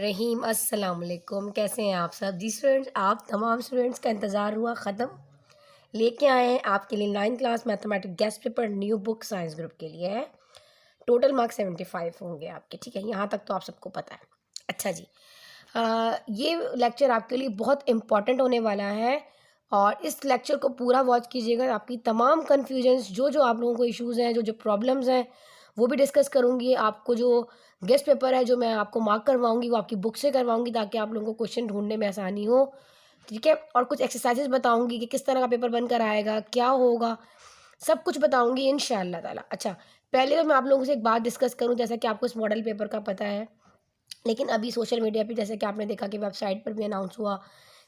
रहीम अस्सलाम वालेकुम। कैसे हैं आप सब जी स्टूडेंट्स? आप तमाम स्टूडेंट्स का इंतज़ार हुआ ख़त्म। लेके आए हैं आपके लिए 9th class mathematics guest paper new book science group के लिए है। टोटल मार्क्स 75 होंगे आपके, ठीक है? यहाँ तक तो आप सबको पता है। अच्छा जी, ये लेक्चर आपके लिए बहुत इम्पॉर्टेंट होने वाला है और इस लेक्चर को पूरा वॉच कीजिएगा। आपकी तमाम कन्फ्यूजन्स, जो आप लोगों को इश्यूज़ हैं, जो प्रॉब्लम्स हैं, वो भी डिस्कस करूँगी। आपको जो गेस्ट पेपर है जो मैं आपको मार्क करवाऊँगी वो आपकी बुक से करवाऊँगी ताकि आप लोगों को क्वेश्चन ढूँढने में आसानी हो, ठीक है? और कुछ एक्सरसाइजेज़ बताऊँगी कि किस तरह का पेपर बनकर आएगा, क्या होगा, सब कुछ बताऊँगी इंशाअल्लाह ताला। अच्छा, पहले तो मैं आप लोगों से एक बात डिस्कस करूँ, जैसा कि आपको इस मॉडल पेपर का पता है, लेकिन अभी सोशल मीडिया पे जैसे कि आपने देखा कि वेबसाइट पर भी अनाउंस हुआ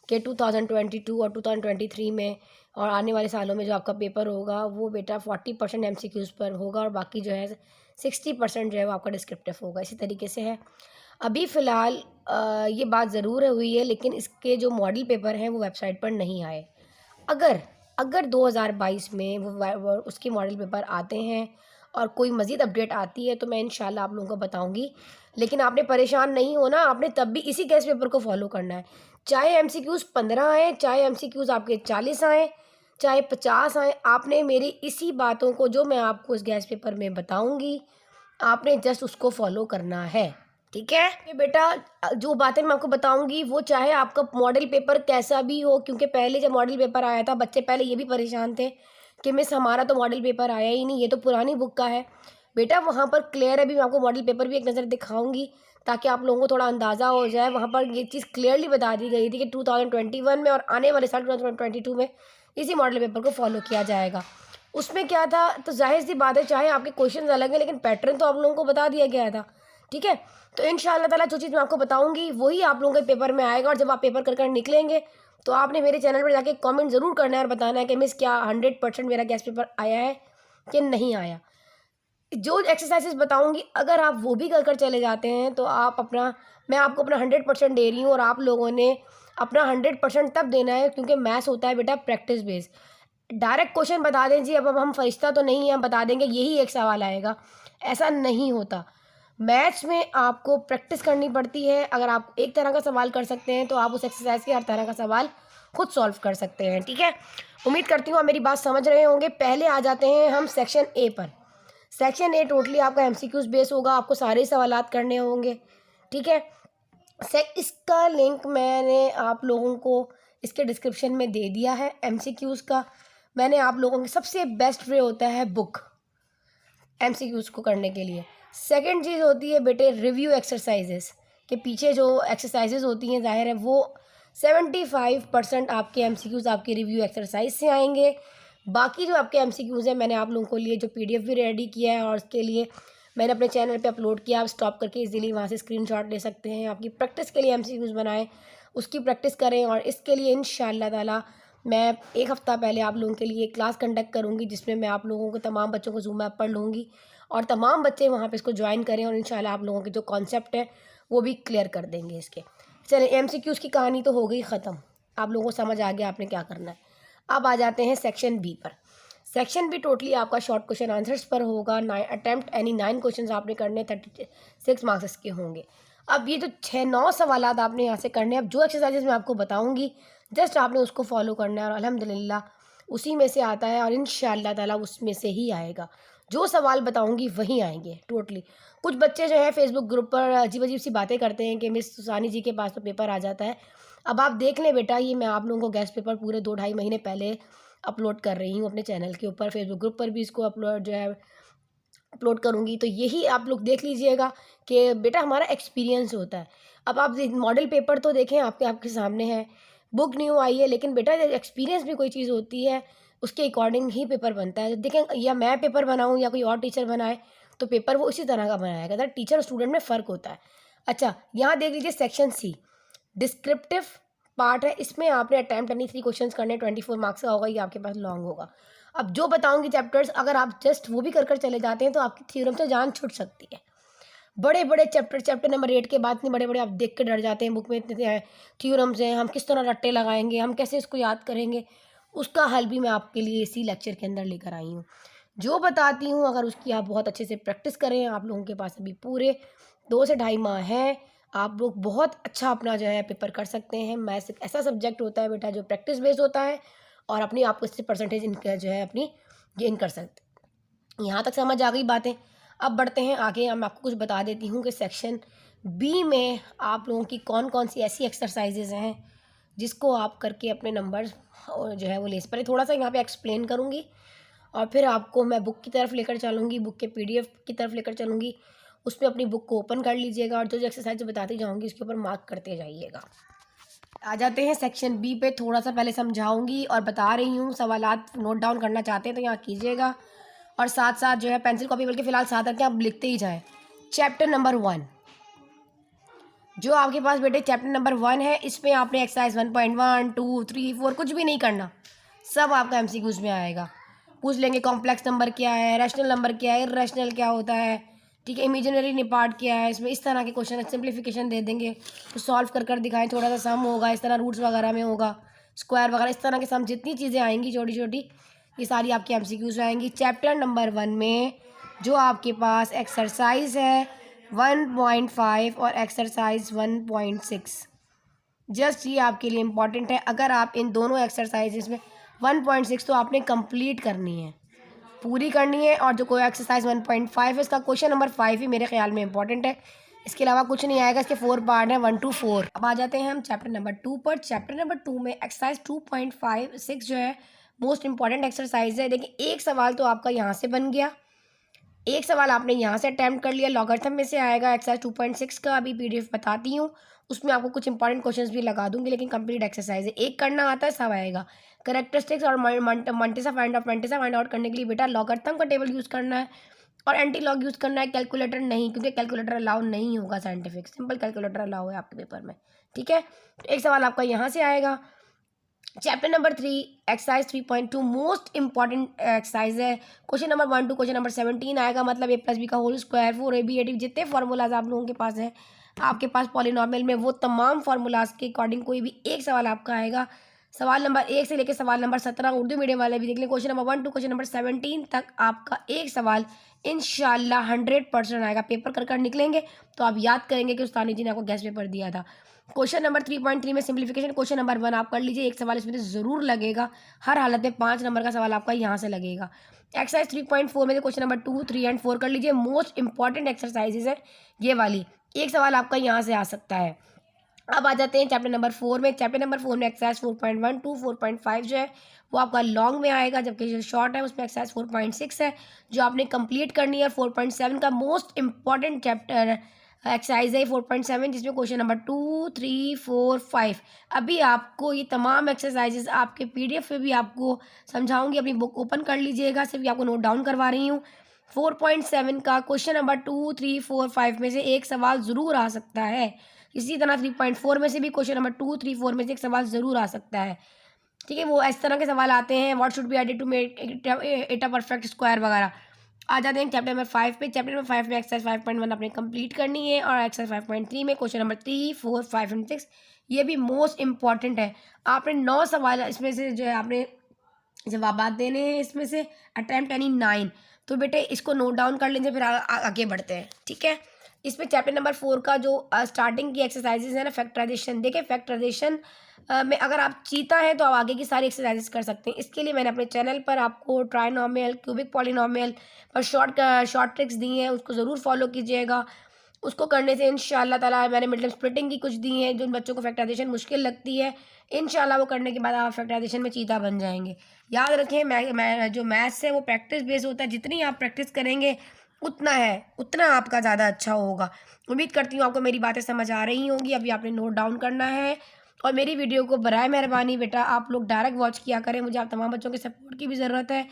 कि 2022 और 2023 में और आने वाले सालों में जो आपका पेपर होगा वो बेटा 40% एमसीक्यूज़ पर होगा और बाकी जो है 60% जो है वो आपका डिस्क्रिप्टिव होगा। इसी तरीके से है। अभी फ़िलहाल ये बात ज़रूर हुई है, लेकिन इसके जो मॉडल पेपर हैं वो वेबसाइट पर नहीं आए। अगर अगर 2022 में वो उसके मॉडल पेपर आते हैं और कोई मज़ीद अपडेट आती है तो मैं इंशाल्लाह आप लोगों को बताऊंगी। लेकिन आपने परेशान नहीं होना, आपने तब भी इसी गेस्ट पेपर को फॉलो करना है। चाहे एमसीक्यूज़ 15 आए, चाहे एमसीक्यूज़ आपके 40 आए, चाहे 50 आए, आपने मेरी इसी बातों को जो मैं आपको इस गेस्ट पेपर में बताऊंगी आपने जस्ट उसको फॉलो करना है, ठीक है? ये बेटा जो बातें मैं आपको बताऊंगी वो चाहे आपका मॉडल पेपर कैसा भी हो, क्योंकि पहले जब मॉडल पेपर आया था बच्चे पहले ये भी परेशान थे कि मिस हमारा तो मॉडल पेपर आया ही नहीं, ये तो पुरानी बुक का है। बेटा वहाँ पर क्लियर है, भी मैं आपको मॉडल पेपर भी एक नज़र दिखाऊंगी ताकि आप लोगों को थोड़ा अंदाज़ा हो जाए। वहाँ पर ये चीज़ क्लियरली बता दी गई थी कि 2021 में और आने वाले साल 2022 में इसी मॉडल पेपर को फॉलो किया जाएगा। उसमें क्या था, तो जाहिर सी बात है चाहे आपके क्वेश्चन अलग हैं लेकिन पैटर्न तो आप लोगों को बता दिया गया था, ठीक है? तो इंशाअल्लाह ताला जो चीज़ मैं आपको बताऊंगी वही आप लोगों के पेपर में आएगा और जब आप पेपर कर निकलेंगे तो आपने मेरे चैनल पर जाके कमेंट ज़रूर करना है और बताना है कि मिस क्या 100% मेरा गेस्ट पेपर आया है कि नहीं आया। जो एक्सरसाइजेस बताऊंगी अगर आप वो भी कर चले जाते हैं तो आप अपना, मैं आपको अपना 100% दे रही हूँ और आप लोगों ने अपना 100% तब देना है क्योंकि मैथ्स होता है बेटा प्रैक्टिस बेस। डायरेक्ट क्वेश्चन बता दें जी, अब हम फरिश्ता तो नहीं हैं, हम बता देंगे यही एक सवाल आएगा, ऐसा नहीं होता। मैथ्स में आपको प्रैक्टिस करनी पड़ती है। अगर आप एक तरह का सवाल कर सकते हैं तो आप उस एक्सरसाइज के हर तरह का सवाल खुद सॉल्व कर सकते हैं, ठीक है? उम्मीद करती हूँ आप मेरी बात समझ रहे होंगे। पहले आ जाते हैं हम सेक्शन ए पर। सेक्शन ए टोटली आपका एमसीक्यूज बेस होगा, आपको सारे सवालात करने होंगे, ठीक है? इसका लिंक मैंने आप लोगों को इसके डिस्क्रिप्शन में दे दिया है। एमसीक्यूज़ का मैंने आप लोगों के सबसे बेस्ट वे होता है बुक एमसीक्यूज़ को करने के लिए। सेकंड चीज़ होती है बेटे रिव्यू एक्सरसाइजेस के पीछे जो एक्सरसाइजेस होती हैं, जाहिर है वो 75% आपके एमसीक्यूज़ आपके रिव्यू एक्सरसाइज से आएंगे। बाकी जो आपके एमसीक्यूज़ हैं मैंने आप लोगों को लिए जो पीडीएफ भी रेडी किया है और उसके लिए मैंने अपने चैनल पे अपलोड किया। आप स्टॉप करके इजीली वहाँ से स्क्रीनशॉट ले सकते हैं। आपकी प्रैक्टिस के लिए एमसीक्यूज़ बनाएं, उसकी प्रैक्टिस करें और इसके लिए इंशाअल्लाह ताला मैं एक हफ़्ता पहले आप लोगों के लिए क्लास कंडक्ट करूँगी जिसमें मैं आप लोगों को तमाम बच्चों को ज़ूम ऐप पर लूँगी और तमाम बच्चे वहाँ पे इसको ज्वाइन करें और इंशाअल्लाह आप लोगों के जो कॉन्सेप्ट है वो भी क्लियर कर देंगे इसके। चलिए एमसीक्यूज़ की कहानी तो हो गई ख़त्म, आप लोगों को समझ आ गया आपने क्या करना है। अब आ जाते हैं सेक्शन बी पर। सेक्शन बी टोटली आपका शॉर्ट क्वेश्चन आंसर्स पर होगा। 9 क्वेश्चन आपने करने, 36 मार्क्स के होंगे। अब ये जो 6-9 सवाल आपने यहाँ से करने हैं, अब जो एक्सरसाइजेज मैं आपको बताऊँगी जस्ट आपने उसको फॉलो करना है और अल्हम्दुलिल्लाह उसी में से आता है और इंशाअल्लाह ताला उसमें से ही आएगा। जो सवाल बताऊँगी वही आएंगे टोटली। कुछ बच्चे जो है फेसबुक ग्रुप पर अजीब अजीब सी बातें करते हैं कि मिस सुसानी जी के पास तो पेपर आ जाता है। अब आप देख लें बेटा, ये मैं आप लोगों को गेस्ट पेपर पूरे 2-2.5 महीने पहले अपलोड कर रही हूँ अपने चैनल के ऊपर। फेसबुक ग्रुप पर भी इसको अपलोड जो है अपलोड करूँगी, तो यही आप लोग देख लीजिएगा कि बेटा हमारा एक्सपीरियंस होता है। अब आप मॉडल पेपर तो देखें आपके आपके सामने है, बुक न्यू आई है, लेकिन बेटा एक्सपीरियंस भी कोई चीज़ होती है, उसके अकॉर्डिंग ही पेपर बनता है। देखें या मैं पेपर बनाऊँ या कोई और टीचर बनाए तो पेपर वो इसी तरह का बनाएगा। तो टीचर और स्टूडेंट में फ़र्क होता है। अच्छा, यहाँ देख लीजिए सेक्शन सी डिस्क्रिप्टिव पार्ट है। इसमें आपने अटैम्प्ट 23 क्वेश्चंस करने, 24 मार्क्स का होगा, ये आपके पास लॉन्ग होगा। अब जो बताऊंगी चैप्टर्स अगर आप जस्ट वो भी कर चले जाते हैं तो आपकी थ्योरम से जान छूट सकती है। बड़े बड़े चैप्टर नंबर 8 के बाद इतने बड़े बड़े आप देख के डर जाते हैं, बुक में इतने थ्योरम्स हैं, हम किस तरह रट्टे लगाएंगे, हम कैसे इसको याद करेंगे, उसका हल भी मैं आपके लिए इसी लेक्चर के अंदर लेकर आई हूँ। जो बताती हूँ अगर उसकी आप बहुत अच्छे से प्रैक्टिस करें, आप लोगों के पास अभी पूरे 2 से 2.5 माह हैं, आप लोग बहुत अच्छा अपना जो है पेपर कर सकते हैं। मैथ्स एक ऐसा सब्जेक्ट होता है बेटा जो प्रैक्टिस बेस्ड होता है और अपनी आपको इससे परसेंटेज इनका जो है अपनी गेन कर सकते। यहाँ तक समझ आ गई बातें। अब बढ़ते हैं आगे। मैं आपको कुछ बता देती हूँ कि सेक्शन बी में आप लोगों की कौन कौन सी ऐसी एक्सरसाइजेज हैं जिसको आप करके अपने नंबर जो है वो ले। पहले थोड़ा सा यहाँ पे एक्सप्लेन करूँगी और फिर आपको मैं बुक की तरफ लेकर चलूँगी, बुक के PDF की तरफ लेकर चलूँगी। उसमें अपनी बुक को ओपन कर लीजिएगा और जो जो एक्सरसाइज बताती जाऊँगी उसके ऊपर मार्क करते जाइएगा। आ जाते हैं सेक्शन बी पे। थोड़ा सा पहले समझाऊंगी और बता रही हूँ, सवालात नोट डाउन करना चाहते हैं तो यहाँ कीजिएगा और साथ साथ जो है पेंसिल कॉपी बल्कि फ़िलहाल साथ रखें, आप लिखते ही जाएँ। चैप्टर नंबर 1 जो आपके पास बेटे चैप्टर नंबर 1 है, इसमें आपने एक्सरसाइज 1.1 2 3 4 कुछ भी नहीं करना, सब आपका MCQs में आएगा। पूछ लेंगे कॉम्प्लेक्स नंबर क्या है, रैशनल नंबर क्या है, इर्रेशनल क्या होता है, ठीक है, इमेजिनरी पार्ट क्या है, इसमें इस तरह के क्वेश्चन सिंप्लीफिकेशन दे देंगे तो सॉल्व कर कर दिखाएं। थोड़ा सा सम होगा, इस तरह रूट्स वगैरह में होगा, स्क्वायर वगैरह इस तरह के सम, जितनी चीज़ें आएंगी छोटी छोटी ये सारी आपकी MCQs में आएंगी। चैप्टर नंबर 1 में जो आपके पास एक्सरसाइज है 1.5 और एक्सरसाइज 1.6, जस्ट ये आपके लिए इम्पॉर्टेंट है। अगर आप इन दोनों एक्सरसाइजेज में 1.6 तो आपने कंप्लीट करनी है, पूरी करनी है। और जो कोई एक्सरसाइज 1.5 है इसका क्वेश्चन नंबर 5 ही मेरे ख्याल में इंपॉर्टेंट है, इसके अलावा कुछ नहीं आएगा। इसके 4 पार्ट हैं 1 to 4। अब आ जाते हैं हम चैप्टर नंबर 2 पर। चैप्टर नंबर 2 में एक्सरसाइज 2.56 जो है मोस्ट इंपॉर्टेंट एक्सरसाइज है। देखिए एक सवाल तो आपका यहाँ से बन गया, एक सवाल आपने यहाँ से अटैम्प्ट कर लिया, लॉगरिथम में से आएगा। एक्सरसाइज 2.6 का अभी PDF बताती हूँ, उसमें आपको कुछ इंपॉर्टेंट क्वेश्चंस भी लगा दूंगी, लेकिन कंप्लीट एक्सरसाइज है, एक करना आता है सब आएगा। करेक्टरिस्टिक्स और मंटेसा फाइंड आउट करने के लिए बेटा लॉगरिथम का टेबल यूज़ करना है और एंटी लॉग यूज़ करना है, कैलकुलेटर नहीं, क्योंकि कैलकुलेटर अलाउ नहीं होगा साइंटिफिक, सिंपल कैलकुलेटर अलाउ है आपके पेपर में, ठीक है। तो एक सवाल आपका यहाँ से आएगा। Chapter number 3 exercise 3.2 most important exercise है। Question number 1 to question number 17 आएगा, मतलब A+B का होल स्क्वायर 4AB जितने फार्मूलाज आप लोगों के पास हैं, आपके पास पॉलिनॉमियल में वो तमाम फार्मूलाज के अकॉर्डिंग कोई भी एक सवाल आपका आएगा। सवाल नंबर 1 से लेकर सवाल नंबर 17 उर्दू मीडियम वाले भी देख लें। Question number 1 to question number 17 तक आपका एक सवाल इंशाल्लाह 100% आएगा। पेपर कर कर निकलेंगे तो आप याद करेंगे कि उस्ताद जी ने आपको गेस्ट पेपर दिया था। क्वेश्चन नंबर 3.3 में सिंप्लीफिकेशन क्वेश्चन नंबर 1 आप कर लीजिए, एक सवाल इसमें से ज़रूर लगेगा, हर हालत में 5 नंबर का सवाल आपका यहाँ से लगेगा। एक्सरसाइज 3.4 में क्वेश्चन नंबर 2 3 एंड 4 कर लीजिए, मोस्ट इंपॉर्टेंट एक्सरसाइजेज है ये वाली, एक सवाल आपका यहाँ से आ सकता है। अब आ जाते हैं चैप्टर नंबर 4 में। चैप्टर नंबर 4 में एक्सरसाइज 4.1 to 4.5 जो है वो आपका लॉन्ग में आएगा, जबकि जो शॉर्ट है उसमें एक्सरसाइज 4.6 है जो आपने कंप्लीट करनी है। 4.7 का मोस्ट इंपॉर्टेंट चैप्टर एक्सरसाइज है 4.7, जिसमें क्वेश्चन नंबर 2 3 4 5। अभी आपको ये तमाम एक्सरसाइजेज आपके PDF पे भी आपको समझाऊंगी, अपनी बुक ओपन कर लीजिएगा, सिर्फ आपको नोट डाउन करवा रही हूँ। 4.7 का क्वेश्चन नंबर 2 3 4 5 में से एक सवाल ज़रूर आ सकता है। इसी तरह 3.4 में से भी क्वेश्चन नंबर 2 3 4 में से एक सवाल ज़रूर आ सकता है, ठीक है। वो इस तरह के सवाल आते हैं, what should be added to make it a perfect square वगैरह। आ जाते हैं चैप्टर नंबर 5 पे। चैप्टर नंबर 5 में एक्सरसाइज 5.1 आपने कंप्लीट करनी है और एक्सरसाइज 5.3 में क्वेश्चन नंबर 3 4 5 एंड 6 ये भी मोस्ट इंपॉर्टेंट है। आपने 9 सवाल इसमें से जो है आपने जवाब देने हैं, इसमें से अटैम्प्ट यानी 9, तो बेटे इसको नोट डाउन कर लीजिए, फिर आगे बढ़ते हैं, ठीक है। इसमें चैप्टर नंबर 4 का जो स्टार्टिंग की एक्सरसाइजेज है ना, फैक्टराइजेशन, देखिए फैक्टराइजेशन में अगर आप चीता हैं तो आप आगे की सारी एक्सरसाइजेज कर सकते हैं। इसके लिए मैंने अपने चैनल पर आपको ट्राइनोमियल क्यूबिक पॉलिनोमियल पर शॉर्ट ट्रिक्स दी हैं, उसको ज़रूर फॉलो कीजिएगा। उसको करने से इंशाल्लाह ताला मैंने मिडल स्प्लिटिंग की कुछ दी हैं, जिन बच्चों को फैक्टराइजेशन मुश्किल लगती है इंशाल्लाह वो करने के बाद आप फैक्टराइजेशन में चीता बन जाएंगे। याद रखें मैं जो मैथ्स है वो प्रैक्टिस बेस्ड होता है, जितनी आप प्रैक्टिस करेंगे उतना आपका ज़्यादा अच्छा होगा। उम्मीद करती हूँ आपको मेरी बातें समझ आ रही होंगी। अभी आपने नोट डाउन करना है और मेरी वीडियो को बराए मेहरबानी बेटा आप लोग डायरेक्ट वॉच किया करें, मुझे आप तमाम बच्चों के सपोर्ट की भी ज़रूरत है।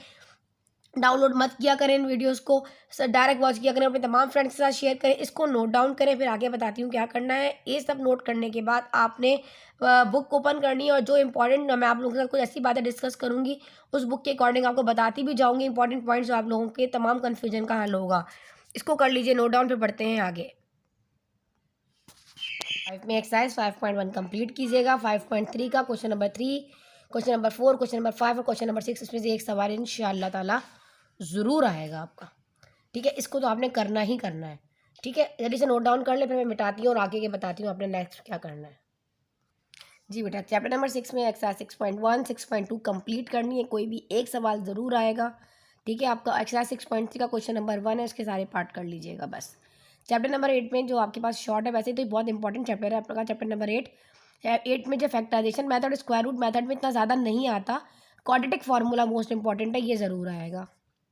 डाउनलोड मत किया करें इन वीडियोस को, डायरेक्ट वॉच किया करें, अपने तमाम फ्रेंड्स के साथ शेयर करें, इसको नोट डाउन करें, फिर आगे बताती हूँ क्या करना है। ये सब नोट करने के बाद आपने बुक ओपन करनी है और जो इंपॉर्टेंट मैं आप लोगों के साथ कुछ ऐसी बातें डिस्कस करूँगी उस बुक के अकॉर्डिंग आपको बताती भी जाऊँगी इंपॉर्टेंट पॉइंट्स, जो आप लोगों के तमाम कन्फ्यूजन का हल होगा। इसको कर लीजिए नोट डाउन, फिर बढ़ते हैं आगे। 5 में एक्सरसाइज 5.1 कंप्लीट कीजिएगा। 5.3 का question number 3 question number 4 question number 5 और क्वेश्चन नंबर 6 इसमें से एक सवाल इंशाअल्लाह ताला ज़रूर आएगा आपका, ठीक है। इसको तो आपने करना ही करना है। ठीक है, जल्दी से नोट डाउन कर ले, फिर मैं मिटाती हूँ और आगे के बताती हूँ आपने नेक्स्ट क्या करना है। जी बेटा, चैप्टर नंबर 6 में एक्सरसाइज 6.1 6.2 कंप्लीट करनी है। कोई भी एक सवाल ज़रूर आएगा। ठीक है, आपका एक्सरसाइज 6.3 का क्वेश्चन नंबर 1 है, इसके सारे पार्ट कर लीजिएगा बस। चैप्टर नंबर 8 में जो आपके पास शॉर्ट है, वैसे तो बहुत इंपॉर्टेंट चैप्टर है आपका चैप्टर नंबर 8 में जो factorisation method square root method में इतना ज़्यादा नहीं आता। क्वाड्रेटिक फार्मूला मोस्ट इंपॉर्टेंट है, ये ज़रूर आएगा।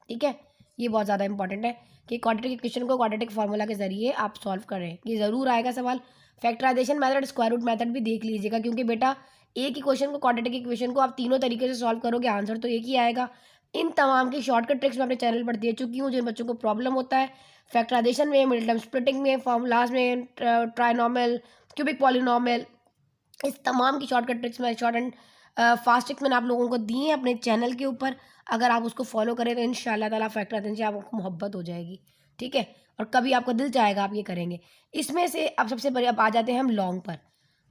ठीक है, ये बहुत ज़्यादा इंपॉर्टेंट है कि क्वाड्रेटिक इक्वेशन को क्वाड्रेटिक फार्मूला के जरिए आप सॉल्व करें, ये ज़रूर आएगा सवाल। Factorisation method square root method भी देख लीजिएगा, क्योंकि बेटा एक ही क्वेश्चन को क्वाड्रेटिक इक्वेशन को आप तीनों तरीके से सॉल्व करोगे, आंसर तो एक ही आएगा। इन तमाम की शॉर्टकट ट्रिक्स मैं अपने चैनल पर दे चुकी हूँ। जिन बच्चों को प्रॉब्लम होता है फैक्टराइजेशन में, मिडिल टर्म स्प्लिटिंग में, फॉर्मूलाज में, ट्राइनॉमियल, क्यूबिक पॉलिनॉमियल, इस तमाम की शॉर्टकट ट्रिक्स में शॉर्ट एंड फास्ट ट्रिक्स मैंने आप लोगों को दी हैं अपने चैनल के ऊपर। अगर आप उसको फॉलो करें तो इंशाल्लाह ताला फैक्टराइजेशन से आपको मोहब्बत हो जाएगी। ठीक है, और कभी आपका दिल चाहेगा आप ये करेंगे। इसमें से अब सबसे बड़े अब आ जाते हैं हम लॉन्ग पर।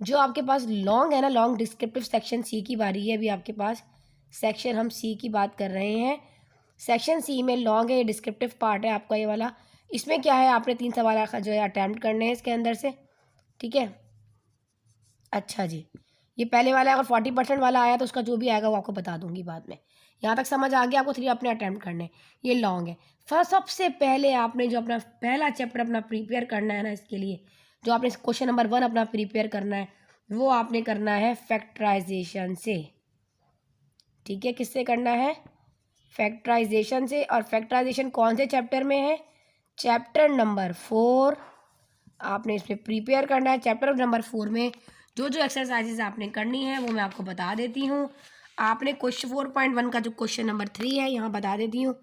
जो आपके पास लॉन्ग है ना, लॉन्ग डिस्क्रिप्टिव सेक्शन सी की बारी है अभी आपके पास। सेक्शन हम सी की बात कर रहे हैं। सेक्शन सी में लॉन्ग है, ये डिस्क्रिप्टिव पार्ट है आपका ये वाला। इसमें क्या है, आपने 3 सवाल जो है अटैम्प्ट करने हैं इसके अंदर से। ठीक है, अच्छा जी, ये पहले वाला अगर 40% वाला आया तो उसका जो भी आएगा वो आपको बता दूंगी बाद में। यहाँ तक समझ आ गया आपको? 3 अपने अटैम्प्ट करने, ये लॉन्ग है। फर्स्ट सबसे पहले आपने जो अपना पहला चैप्टर अपना प्रिपेयर करना है ना, इसके लिए जो आपने क्वेश्चन नंबर 1 अपना प्रिपेयर करना है वो आपने करना है फैक्टराइजेशन से। ठीक है, किससे करना है? फैक्टराइजेशन से। और फैक्टराइजेशन कौन से चैप्टर में है? चैप्टर नंबर 4 आपने इसमें प्रिपेयर करना है। चैप्टर नंबर 4 में जो जो एक्सरसाइजेज आपने करनी है वो मैं आपको बता देती हूँ। आपने क्वेश्चन 4.1 का जो क्वेश्चन नंबर 3 है यहाँ बता देती हूँ।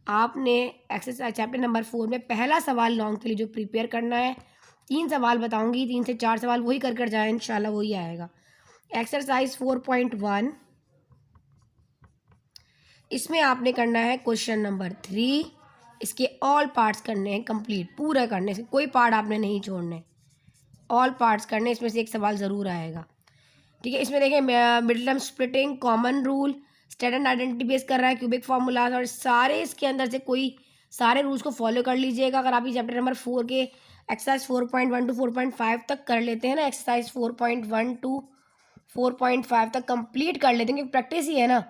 आपने एक्सरसाइज चैप्टर नंबर 4 में पहला सवाल लॉन्ग के लिए जो प्रिपेयर करना है, 3 सवाल बताऊँगी, 3 से 4 सवाल वही कर जाए इंशाल्लाह वही आएगा। एक्सरसाइज 4.1 इसमें आपने करना है क्वेश्चन नंबर 3। इसके ऑल पार्ट्स करने हैं कंप्लीट, पूरा करने से, कोई पार्ट आपने नहीं छोड़ने, ऑल पार्ट्स करने। इसमें से एक सवाल ज़रूर आएगा। ठीक है, इसमें देखिए middle term splitting, common rule, standard identity base कर रहा है, क्यूबिक फार्मूलाज, और सारे इसके अंदर से कोई सारे रूल्स को फॉलो कर लीजिएगा। अगर आप ये चैप्टर नंबर 4 के एक्सरसाइज 4.1 टू 4.5 तक कर लेते हैं ना, एक्सरसाइज 4.1 टू 4.5 तक कंप्लीट कर लेते हैं, क्योंकि प्रैक्टिस ही है ना।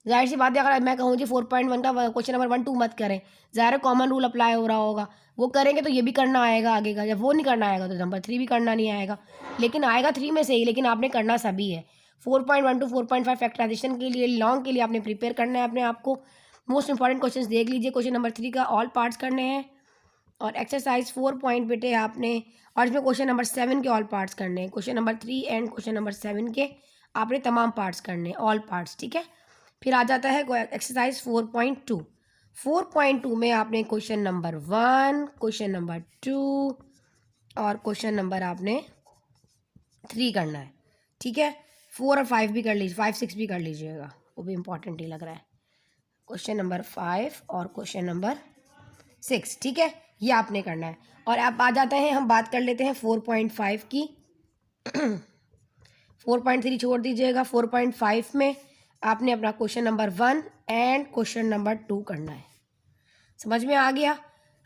जाहिर सी बात है, अगर मैं कहूँ जी 4.1 का क्वेश्चन नंबर 1 2 मत करें, ज़ाहिर कॉमन रूल अप्लाई हो रहा होगा, वो करेंगे तो ये भी करना आएगा आगे का। जब वो नहीं करना आएगा तो नंबर 3 भी करना नहीं आएगा, लेकिन आएगा 3 में से ही, लेकिन आपने करना सभी है। 4.1 टू 4.5 फैक्टराइजेशन के लिए लॉन्ग के लिए आपने प्रिपेयर करना है अपने आप को। मोस्ट इंपॉर्टेंट क्वेश्चन देख लीजिए, क्वेश्चन नंबर 3 का ऑल पार्ट्स करने हैं। और एक्सरसाइज 4 पॉइंट बेटे आपने, और इसमें क्वेश्चन नंबर 7 के ऑल पार्ट्स करने हैं। Question number 3 and question number 7 के आपने तमाम पार्ट्स करने हैं, ऑल पार्ट्स। ठीक है, फिर आ जाता है एक्सरसाइज 4.2। 4.2 में आपने क्वेश्चन नंबर 1, क्वेश्चन नंबर 2 और क्वेश्चन नंबर आपने 3 करना है। ठीक है, 4 और 5 भी कर लीजिए, 5 6 भी कर लीजिएगा, वो भी इंपॉर्टेंट ही लग रहा है। क्वेश्चन नंबर 5 और क्वेश्चन नंबर 6, ठीक है, ये आपने करना है। और अब आ जाते हैं, हम बात कर लेते हैं 4.5 की। 4.3 छोड़ दीजिएगा। 4.5 में आपने अपना question number 1 and question number 2 करना है। समझ में आ गया?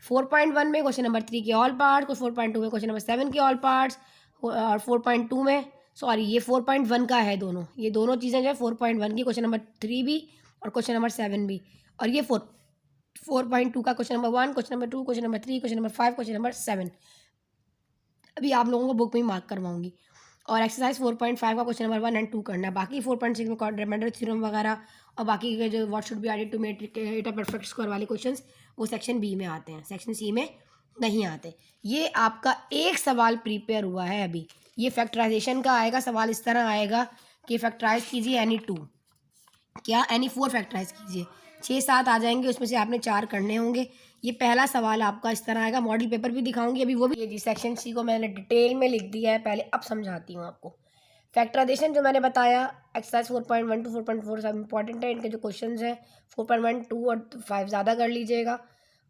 4.1 में क्वेश्चन नंबर 3 के ऑल पार्ट्स, 4.2 में क्वेश्चन नंबर 7 के ऑल पार्ट्स, और 4.2 में, सॉरी ये 4.1 का है दोनों, ये दोनों चीज़ें जो है 4.1 की, क्वेश्चन नंबर 3 भी और क्वेश्चन नंबर 7 भी। और ये 4.2 का question number 1, question number 2, question number 3, question number 5, question number 7 अभी आप लोगों को बुक में ही मार्क करवाऊंगी। और एक्सरसाइज 4.5 का क्वेश्चन नंबर 1 एंड 2 करना है। बाकी 4.6 में रिमाइंडर थ्योरम वगैरह और बाकी के जो what should be added to make it a perfect square वाले क्वेश्चंस वो सेक्शन बी में आते हैं, सेक्शन सी में नहीं आते। ये आपका एक सवाल प्रिपेयर हुआ है अभी, ये फैक्टराइजेशन का आएगा सवाल। इस तरह आएगा कि फैक्टराइज कीजिए एनी 2, क्या एनी 4 फैक्टराइज कीजिए। 6 7 आ जाएंगे, उसमें से आपने 4 करने होंगे। ये पहला सवाल आपका इस तरह आएगा। मॉडल पेपर भी दिखाऊंगी अभी, वो भी ये जी सेक्शन सी को मैंने डिटेल में लिख दिया है पहले, अब समझाती हूँ आपको। फैक्टराइजेशन जो मैंने बताया एक्सरसाइज 4.1 टू 4.4 सब इंपॉर्टेंट है। इनके जो क्वेश्चन है 4.1 2 और 5 ज़्यादा कर लीजिएगा।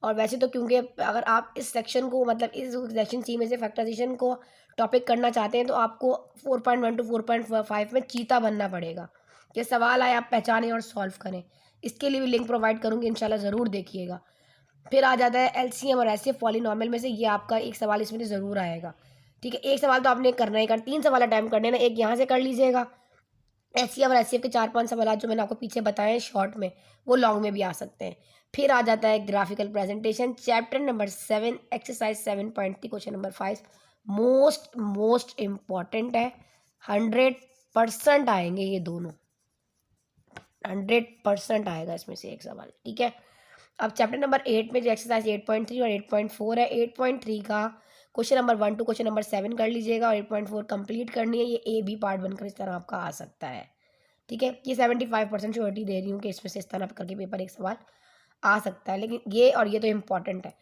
और वैसे तो क्योंकि अगर आप इस सेक्शन को मतलब इस सेक्शन सी में से फैक्टराइजेशन को टॉपिक करना चाहते हैं तो आपको 4.1 टू 4.5 में चीता बनना पड़ेगा कि सवाल आए आप पहचानें और सॉल्व करें। इसके लिए भी लिंक प्रोवाइड करूँगी इंशाल्लाह, ज़रूर देखिएगा। फिर आ जाता है एलसीएम और एचसीएफ पॉलीनॉमियल में से। ये आपका एक सवाल इसमें से ज़रूर आएगा, ठीक है। एक सवाल तो आपने करना ही कर, 3 सवाल अटैम्प्ट करने ना, एक यहाँ से कर लीजिएगा। एचसीएफ और एचसीएफ के 4-5 सवाल जो मैंने आपको पीछे बताए हैं शॉर्ट में, वो लॉन्ग में भी आ सकते हैं। फिर आ जाता है graphical presentation, chapter number 7 exercise 7.3 question number 5 most important है। 100% आएंगे ये दोनों, 100% आएगा इसमें से एक सवाल, ठीक है। अब चैप्टर नंबर 8 में जो एक्सरसाइज 8.3 और 8.4 है, 8.3 का question number 1 to question number 7 कर लीजिएगा और 8.4 कंप्लीट करनी है। ये ए बी पार्ट बनकर इस तरह आपका आ सकता है, ठीक है। ये 75% श्योरिटी दे रही हूँ कि इसमें से इस तरह करके पेपर एक सवाल आ सकता है, लेकिन ये और ये तो इम्पॉर्टेंट है।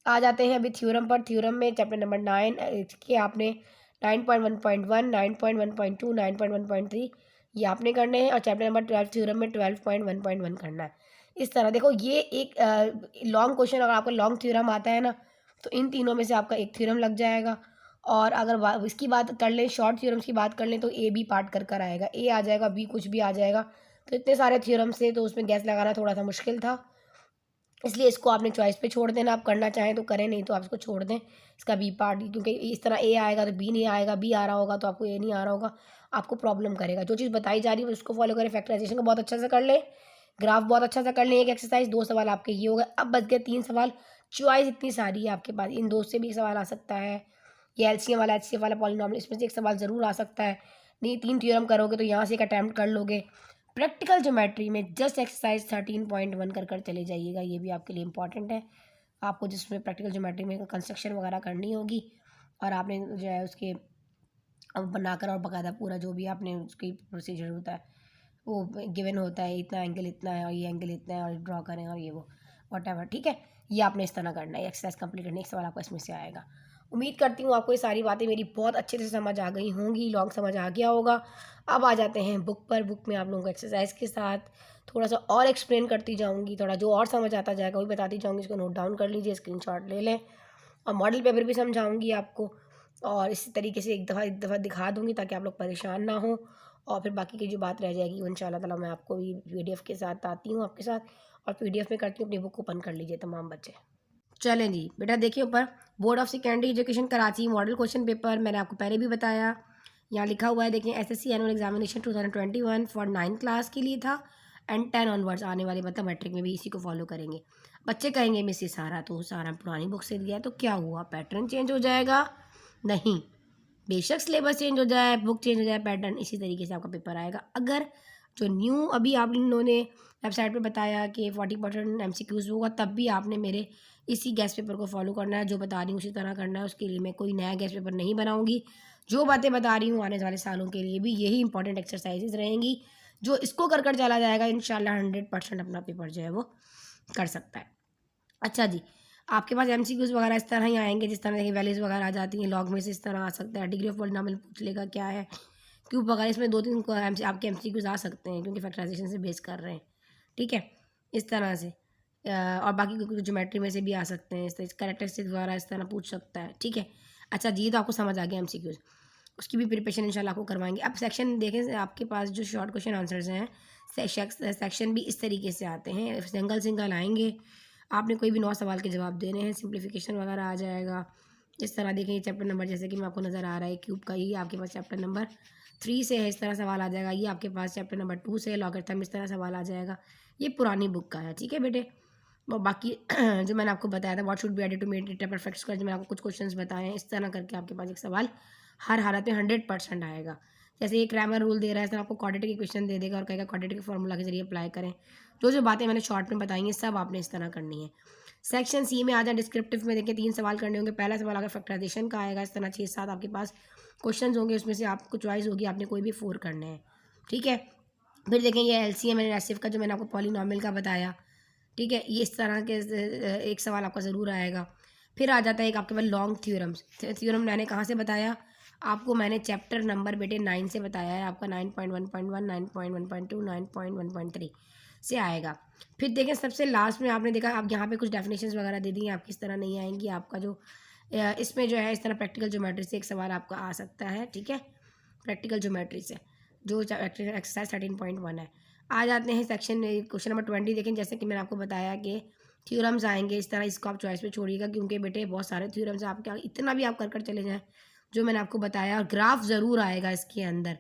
आ जाते हैं अभी थ्योरम पर। थ्योरम में चैप्टर नंबर 9 के आपने 9.1.1, 9.1.2, 9.1.3 ये आपने करने हैं और चैप्टर नंबर 12 थ्योरम में 12.1.1 करना है। इस तरह देखो, ये एक लॉन्ग क्वेश्चन अगर आपको लॉन्ग थ्योरम आता है ना, तो इन तीनों में से आपका एक थ्योरम लग जाएगा। और अगर इसकी बात कर लें, शॉर्ट थ्योरम्स की बात कर लें, तो ए बी पार्ट कर आएगा, ए आ जाएगा, बी कुछ भी आ जाएगा। तो इतने सारे थ्योरम से तो उसमें गैस लगाना थोड़ा सा मुश्किल था, इसलिए इसको आपने चॉइस पे छोड़ देना। आप करना चाहें तो करें, नहीं तो आप इसको छोड़ दें इसका बी पार्ट, क्योंकि इस तरह ए आएगा तो बी नहीं आएगा, बी आ रहा होगा तो आपको ए नहीं आ रहा होगा, आपको प्रॉब्लम करेगा। जो चीज़ बताई जा रही है उसको फॉलो करें। फैक्टराइजेशन को बहुत अच्छा से कर लें, ग्राफ बहुत अच्छा से कर लें। एक एक्सरसाइज 2 सवाल आपके ये हो गए। अब बच गए 3 सवाल। चॉइस इतनी सारी है आपके पास, इन 2 से भी एक सवाल आ सकता है। ये एलसीएम वाला एचसीएफ वाला पॉलीनॉमियल, इसमें से एक सवाल ज़रूर आ सकता है। नहीं 3 थ्योरम करोगे तो यहाँ से एक अटैम्प्ट कर लोगे। प्रैक्टिकल ज्योमेट्री में जस्ट एक्सरसाइज 13.1 कर चले जाइएगा, ये भी आपके लिए इंपॉर्टेंट है। आपको जिसमें प्रैक्टिकल ज्योमेट्री में कंस्ट्रक्शन वगैरह करनी होगी और आपने जो है उसके बनाकर और बाकायदा पूरा जो भी आपने उसकी प्रोसीजर होता है वो गिवन होता है, इतना एंगल इतना है और ये एंगल इतना है और ड्रॉ करें और ये वो वॉटेवर, ठीक है। ये आपने इस तरह करना है। एक्सरसाइज कंप्लीट करने एक सवाल आपको इसमें से आएगा। उम्मीद करती हूँ आपको ये सारी बातें मेरी बहुत अच्छे से समझ आ गई होंगी, लॉन्ग समझ आ गया होगा। अब आ जाते हैं बुक पर। बुक में आप लोगों को एक्सरसाइज के साथ थोड़ा सा और एक्सप्लेन करती जाऊँगी, थोड़ा जो और समझ आता जाएगा वही बताती जाऊँगी। इसको नोट डाउन कर लीजिए, स्क्रीनशॉट ले लें, और मॉडल पेपर भी समझाऊँगी आपको और इसी तरीके से एक दफ़ा दिखा दूँगी ताकि आप लोग परेशान ना हो। और फिर बाकी की जो बात रह जाएगी वो इंशाल्लाह ताला मैं आपको भी पीडीएफ के साथ आती हूँ आपके साथ, और पीडीएफ में करती हूँ। अपनी बुक ओपन कर लीजिए तमाम बच्चे। चलें जी बेटा, देखिए ऊपर board of secondary education Karachi model question paper मैंने आपको पहले भी बताया, यहाँ लिखा हुआ है देखिए SSC annual examination 2021 for 9 class के लिए था एंड 10 ऑनवर्ड्स आने वाले मतलब मैट्रिक में भी इसी को फॉलो करेंगे। बच्चे कहेंगे मिस ये सारा तो सारा पुरानी बुक से दिया है तो क्या हुआ, पैटर्न चेंज हो जाएगा? नहीं, बेशक सिलेबस चेंज हो जाए, बुक चेंज हो जाए, पैटर्न इसी तरीके से आपका पेपर आएगा। अगर जो न्यू अभी आप इन्होंने वेबसाइट पे बताया कि 40% MCQs होगा, तब भी आपने मेरे इसी गैस पेपर को फॉलो करना है। जो बता रही हूँ उसी तरह करना है, उसके लिए मैं कोई नया गैस पेपर नहीं बनाऊँगी। जो बातें बता रही हूँ आने वाले सालों के लिए भी यही इंपॉर्टेंट एक्सरसाइजेज रहेंगी। जो इसको कर चला जाएगा इंशाल्लाह 100% अपना पेपर जो है वो कर सकता है। अच्छा जी, आपके पास MCQs वगैरह इस तरह ही आएंगे, जिस तरह देखिए वैल्यूज़ वगैरह आ जाती हैं, लॉग में से इस तरह आ सकता है। डिग्री ऑफ पॉलिनॉमियल पूछ लेगा क्या है, क्यूब वगैरह, इसमें 2-3 को आपके MCQs आ सकते हैं क्योंकि फैक्टराइजेशन से बेस कर रहे हैं, ठीक है। इस तरह से और बाकी ज्योमेट्री में से भी आ सकते हैं, इस तरह कैरेक्टरिस्टिक्स वगैरह इस तरह पूछ सकता है, ठीक है। अच्छा जी, ये तो आपको समझ आ गया MCQs, उसकी भी प्रिपरेशन इंशाल्लाह आपको करवाएंगे। अब सेक्शन देखें, आपके पास जो शॉर्ट क्वेश्चन आंसर्स हैं सेक्शन भी इस तरीके से आते हैं, सिंगल सिंगल आएंगे। आपने कोई भी 9 सवाल के जवाब देने हैं, सिंप्लीफिकेशन वगैरह आ जाएगा। इस तरह देखें ये चैप्टर नंबर जैसे कि मैं आपको नज़र आ रहा है क्यूब का, ये आपके पास चैप्टर नंबर 3 से है, इस तरह सवाल आ जाएगा। ये आपके पास चैप्टर नंबर 2 से लॉगरिथम, इस तरह सवाल आ जाएगा। ये पुरानी बुक का है, ठीक है बेटे। और बाकी जो मैंने आपको बताया था what should be added to make it perfect square, जो मैंने आपको कुछ क्वेश्चंस बताए हैं, इस तरह करके आपके पास एक सवाल हर हालत में 100% आएगा। जैसे ये क्रैमर रूल दे रहा है, इस तरह आपको क्वाड्रेटिक इक्वेशन दे देगा और कहेगा क्वाड्रेटिक फार्मूला के जरिए अप्लाई करें। जो बातें मैंने शॉर्ट में बताई हैं सब आपने इस तरह करनी है। सेक्शन सी में आ जाए, डिस्क्रिप्टिव में देखिए 3 सवाल करने होंगे। पहला सवाल अगर फैक्टराइजेशन का आएगा, इस तरह 6-7 आपके पास क्वेश्चन होंगे, उसमें से आपको चॉइस होगी, आपने कोई भी 4 करने हैं, ठीक है। फिर देखें ये एलसीएम एंड एचसीएफ का जो मैंने आपको पॉलीनॉमियल का बताया, ठीक है, ये इस तरह के एक सवाल आपका ज़रूर आएगा। फिर आ जाता है एक आपके पास लॉन्ग थ्योरम्स। थ्योरम मैंने कहाँ से बताया आपको, मैंने चैप्टर नंबर बेटे 9 से बताया है, आपका 9.1.1, 9.1.2, 9.1.3 से आएगा। फिर देखें सबसे लास्ट में आपने देखा, आप यहाँ पे कुछ डेफिनेशंस वगैरह दे दी हैं, आपकी इस तरह नहीं आएंगी। आपका जो इसमें जो है इस तरह प्रैक्टिकल ज्योमेट्री से एक सवाल आपका आ सकता है, ठीक है। प्रैक्टिकल ज्योमेट्री से जो एक्सरसाइज 13.1 है। आ जाते हैं सेक्शन क्वेश्चन नंबर 20। देखें जैसे कि मैंने आपको बताया कि थ्योरम्स आएंगे इस तरह, इसको आप चॉइस पे छोड़िएगा क्योंकि बेटे बहुत सारे थ्योरम्स हैं आपके, इतना भी आप कर चले जाएँ जो मैंने आपको बताया। और ग्राफ ज़रूर आएगा इसके अंदर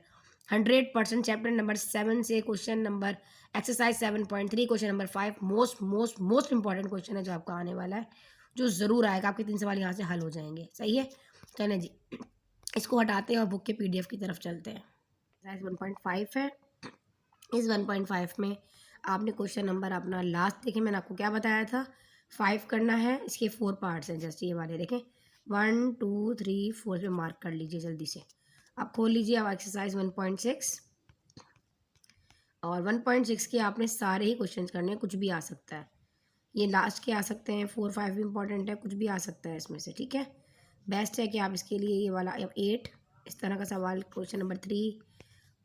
100%। चैप्टर नंबर 7 से question number exercise 7.3 question number 5 most important question है जो आपका आने वाला है, जो ज़रूर आएगा। आपके 3 सवाल यहाँ से हल हो जाएंगे। सही है, चलें जी, इसको हटाते हैं और बुक के PDF की तरफ चलते हैं। एक्सरसाइज 1.5 है। इस 1.5 में आपने क्वेश्चन नंबर अपना लास्ट देखें, मैंने आपको क्या बताया था, 5 करना है। इसके 4 पार्ट्स हैं, जस्ट ये वाले देखें 1 2 3 4 पे मार्क कर लीजिए जल्दी से। आप खोल लीजिए अब एक्सरसाइज 1.6 और 1.6 के आपने सारे ही क्वेश्चन करने हैं, कुछ भी आ सकता है, ये लास्ट के आ सकते हैं, 4 5 भी इंपॉर्टेंट है, कुछ भी आ सकता है इसमें से। ठीक है, बेस्ट है कि आप इसके लिए ये वाला 8 इस तरह का सवाल, क्वेश्चन नंबर 3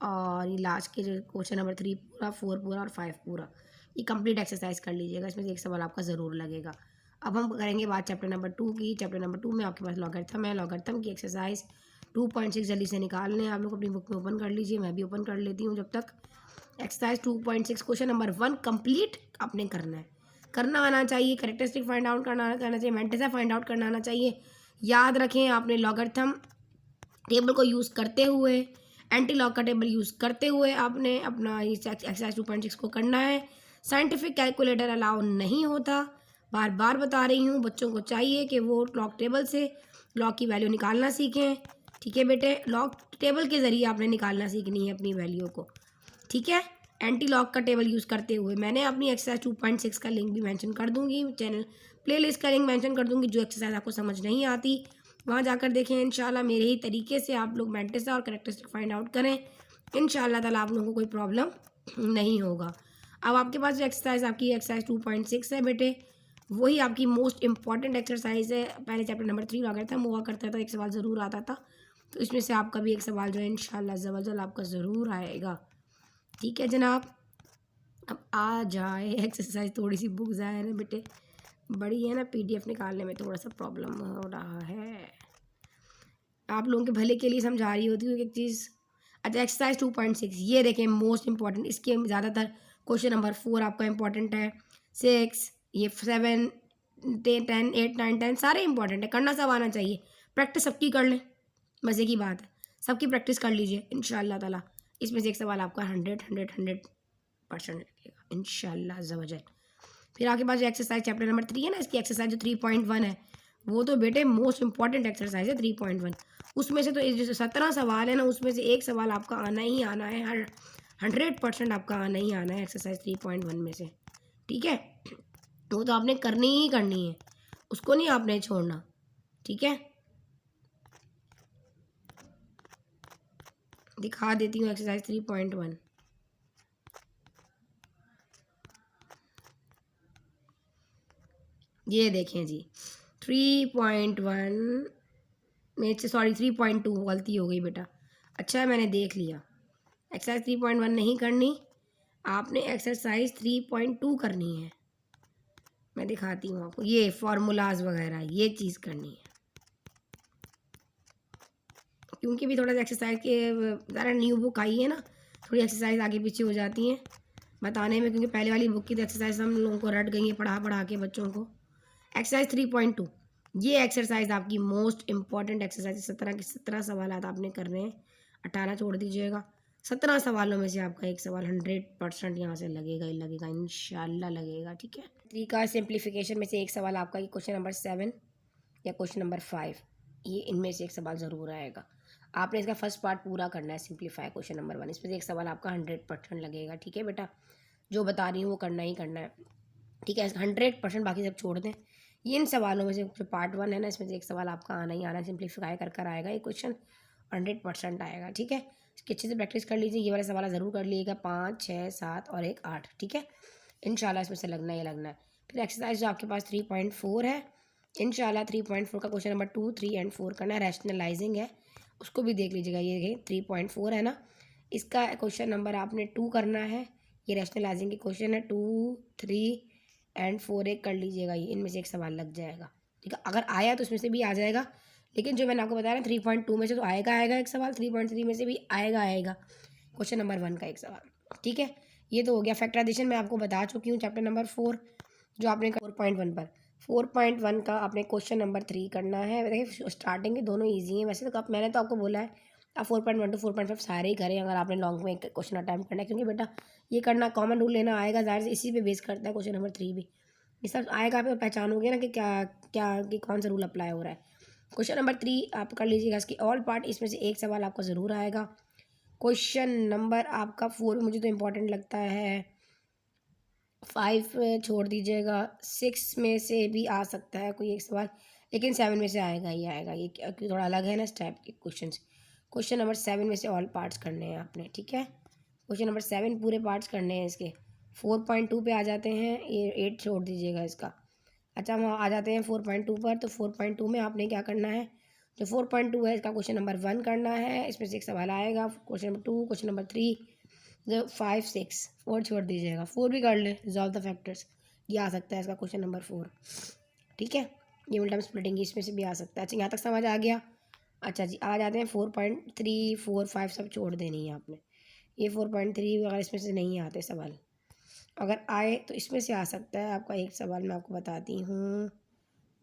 और ये लास्ट के जो क्वेश्चन नंबर 3 पूरा, 4 पूरा और 5 पूरा, ये कंप्लीट एक्सरसाइज कर लीजिएगा। इसमें से एक सवाल आपका ज़रूर लगेगा। अब हम करेंगे बात चैप्टर नंबर 2 की। चैप्टर नंबर 2 में आपके पास लॉगरिथम है। लॉगरिथम की एक्सरसाइज 2.6 जल्दी से निकाल लें। आप लोग अपनी बुक में ओपन कर लीजिए, मैं भी ओपन कर लेती हूँ जब तक। एक्सरसाइज 2.6 क्वेश्चन नंबर 1 कंप्लीट आपने करना है, करना आना चाहिए। कैरेक्टरिस्टिक फाइंड आउट करना चाहिए, मैंटिसा फाइंड आउट करना आना चाहिए। याद रखें आपने लॉगरिथम टेबल को यूज़ करते हुए, एंटी लॉग का टेबल यूज़ करते हुए आपने अपना इस एक्सरसाइज 2.6 को करना है। साइंटिफिक कैलकुलेटर अलाउ नहीं होता, बार बार बता रही हूँ। बच्चों को चाहिए कि वो लॉग टेबल से लॉग की वैल्यू निकालना सीखें। ठीक है बेटे, लॉग टेबल के ज़रिए आपने निकालना सीखनी है अपनी वैल्यू को। ठीक है, एंटी लॉग का टेबल यूज़ करते हुए। मैंने अपनी एक्सरसाइज 2.6 का लिंक भी मेंशन कर दूंगी, चैनल प्लेलिस्ट का लिंक मेंशन कर दूंगी। जो एक्सरसाइज आपको समझ नहीं आती वहाँ जाकर देखें। इंशाल्लाह मेरे ही तरीके से आप लोग मैंटिसा और कैरेक्टरिस्टिक फाइंड आउट करें, इंशाल्लाह ताला आप लोगों को कोई प्रॉब्लम नहीं होगा। अब आपके पास जो एक्सरसाइज आपकी एक्सरसाइज 2.6 है बेटे, वही आपकी मोस्ट इंपॉर्टेंट एक्सरसाइज है। पहले चैप्टर नंबर 3 लॉगरिथम हुआ करता था, एक सवाल ज़रूर आता था, तो इसमें से आपका भी एक सवाल जो है इंशाल्लाह ज़बरदस्त आपका ज़रूर आएगा। ठीक है जनाब, अब आ जाए एक्सरसाइज। थोड़ी सी बुक ज़ाहिर है बेटे, बड़ी है ना, PDF निकालने में थोड़ा सा प्रॉब्लम हो रहा है। आप लोगों के भले के लिए समझा रही होती हूँ एक चीज़। अच्छा, एक्सरसाइज 2.6 ये देखें मोस्ट इंपॉर्टेंट। इसके ज़्यादातर क्वेश्चन नंबर 4 आपका इंपॉर्टेंट है, 6 ये 7 10 8 9 10 सारे इंपॉर्टेंट है, करना सब आना चाहिए। प्रैक्टिस सबकी कर लें, मज़े की बात है, सबकी प्रैक्टिस कर लीजिए इंशाल्लाह ताला। इसमें से एक सवाल आपका 100% लगेगा इंशाल्लाह ज़वजल। फिर आपके पास जो एक्सरसाइज चैप्टर नंबर 3 है ना, इसकी एक्सरसाइज जो 3.1 है, वो तो बेटे मोस्ट इंपॉर्टेंट एक्सरसाइज है 3.1। उसमें से तो जो 17 सवाल है ना, उसमें से एक सवाल आपका आना ही आना है, 100% आपका आना ही आना है एक्सरसाइज 3.1 में से। ठीक है, वो तो आपने करनी ही करनी है, उसको नहीं आपने छोड़ना। ठीक है, दिखा देती हूँ एक्सरसाइज 3.1। ये देखें जी 3.1 में से, सॉरी 3.2, गलती हो गई बेटा। अच्छा मैंने देख लिया, एक्सरसाइज 3.1 नहीं करनी, आपने एक्सरसाइज 3.2 करनी है। मैं दिखाती हूँ आपको, ये फार्मूलाज वगैरह ये चीज़ करनी है, क्योंकि भी थोड़ा सा एक्सरसाइज के ज़रा न्यू बुक आई है ना, थोड़ी एक्सरसाइज आगे पीछे हो जाती हैं बताने में, क्योंकि पहले वाली बुक की तो एक्सरसाइज हम लोगों को रट गई है पढ़ा पढ़ा के बच्चों को। एक्सरसाइज 3.2 ये एक्सरसाइज आपकी मोस्ट इंपॉर्टेंट एक्सरसाइज। 17 के 17 सवाल आपने करने हैं, 18 छोड़ दीजिएगा। 17 सवालों में से आपका एक सवाल 100% यहाँ से लगेगा ही लगेगा, इंशाल्लाह लगेगा। ठीक है, तरीका सिंप्लीफिकेशन में से एक सवाल आपका क्वेश्चन नंबर 7 या क्वेश्चन नंबर 5, ये इनमें से एक सवाल ज़रूर आएगा। आपने इसका फर्स्ट पार्ट पूरा करना है, सिंप्लीफाई क्वेश्चन नंबर 1, इसमें से एक सवाल आपका 100% लगेगा। ठीक है बेटा, जो बता रही हूँ वो करना ही करना है। ठीक है, 100%, बाकी सब छोड़ दें। ये इन सवालों में से जो पार्ट 1 है ना, इसमें से एक सवाल आपका आना ही आना है, सिंप्लीफाई कर कर आएगा ये क्वेश्चन, 100% आएगा। ठीक है, इसकी अच्छे से प्रैक्टिस कर लीजिए, ये वाला सवाल ज़रूर कर लीजिएगा, 5 6 7 और 1 8। ठीक है, इंशाल्लाह इसमें से लगना ही लगना है। फिर एक्सरसाइज जो आपके पास 3.4 है, इंशाल्लाह 3.4 का क्वेश्चन नंबर 2 3 एंड 4 करना है, रैशनलाइजिंग है, उसको भी देख लीजिएगा। ये 3.4 है ना, इसका क्वेश्चन नंबर आपने 2 करना है, ये रैशनलाइजिंग के क्वेश्चन है 2 3 एंड 4 एक कर लीजिएगा, ये इनमें से एक सवाल लग जाएगा। ठीक है, अगर आया तो इसमें से भी आ जाएगा, लेकिन जो मैंने आपको बताया ना 3.2 में से तो आएगा एक सवाल, 3.3 में से भी आएगा क्वेश्चन नंबर 1 का एक सवाल। ठीक है, ये तो हो गया। फैक्टराइजेशन मैं आपको बता चुकी हूँ चैप्टर नंबर 4, जो आपने 4.1 पर 4.1 का आपने क्वेश्चन नंबर 3 करना है। देखिए स्टार्टिंग के दोनों ईजी हैं वैसे तो। मैंने तो आपको बोला है आप 4.1 to 4.5 सारे ही करें अगर आपने लॉन्ग में क्वेश्चन अटैम्प्ट करना है, क्योंकि बेटा ये करना कॉमन रूल लेना आएगा, ज़ाहिर से इसी पे बेस करता है क्वेश्चन नंबर 3 भी। ये सब आएगा, आप पहचानोगे ना कि क्या क्या कि कौन सा रूल अप्लाई हो रहा है। क्वेश्चन नंबर 3 आप कर लीजिएगा इसकी ऑल पार्ट, इसमें से एक सवाल आपका ज़रूर आएगा। क्वेश्चन नंबर आपका 4 मुझे तो इम्पोर्टेंट लगता है, 5 छोड़ दीजिएगा, 6 में से भी आ सकता है कोई एक सवाल, लेकिन 7 में से आएगा ही आएगा। ये थोड़ा अलग है ना इस टाइप के क्वेश्चन। क्वेश्चन नंबर 7 में से ऑल पार्ट्स करने हैं आपने, ठीक है। क्वेश्चन नंबर 7 पूरे पार्ट्स करने हैं इसके। 4.2 पे आ जाते हैं, ये 8 छोड़ दीजिएगा इसका। अच्छा हम आ जाते हैं 4.2 पर। तो 4.2 में आपने क्या करना है, जो 4.2 है इसका क्वेश्चन नंबर 1 करना है, इसमें से एक सवाल आएगा। क्वेश्चन नंबर 2, क्वेश्चन नंबर 3, जो 5, 6, 4 छोड़ दीजिएगा। 4 भी कर ले, रिजॉल्व द फैक्टर्स, ये आ सकता है इसका क्वेश्चन नंबर 4, ठीक है। ये मिड टर्म स्प्लिटिंग इसमें से भी आ सकता है। अच्छा यहाँ तक समझ आ गया। अच्छा जी आ जाते हैं 4.3, 4, 5 सब छोड़ देनी है आपने। ये 4.3 अगर इसमें से नहीं आते सवाल, अगर आए तो इसमें से आ सकता है आपका एक सवाल। मैं आपको बताती हूँ